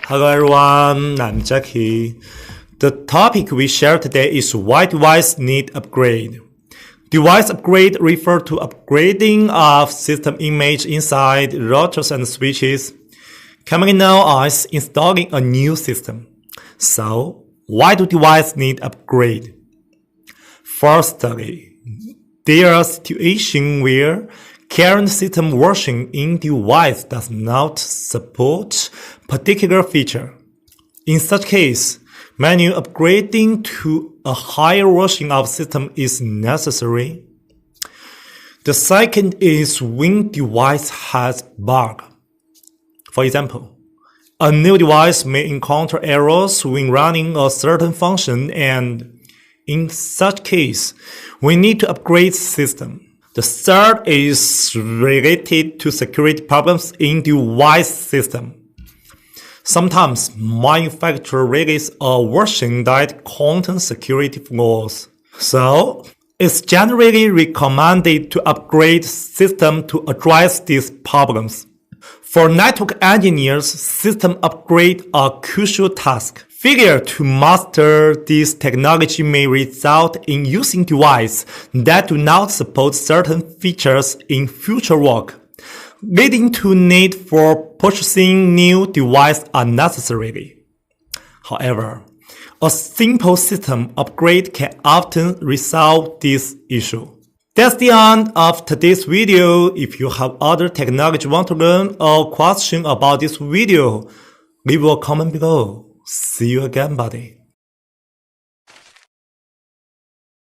Hello everyone, I'm Jackie. The topic we share today is why devices need upgrade. Device upgrade refer to upgrading of system image inside routers and switches, commonly known as installing a new system. So, why do devices need upgrade? Firstly, there are situations where current system version in device does not support particular feature. In such case, manual upgrading to a higher version of system is necessary. The second is when device has bug. For example, a new device may encounter errors when running a certain function, and in such case, we need to upgrade system. The third is related to security problems in device system. Sometimes manufacturer release a version that contains security flaws. So, it's generally recommended to upgrade system to address these problems. For network engineers, system upgrade are crucial task. Failure to master this technology may result in using devices that do not support certain features in future work, leading to need for purchasing new device unnecessarily. However, a simple system upgrade can often resolve this issue. That's the end of today's video. If you have other technology you want to learn or question about this video, leave a comment below. See you again, buddy.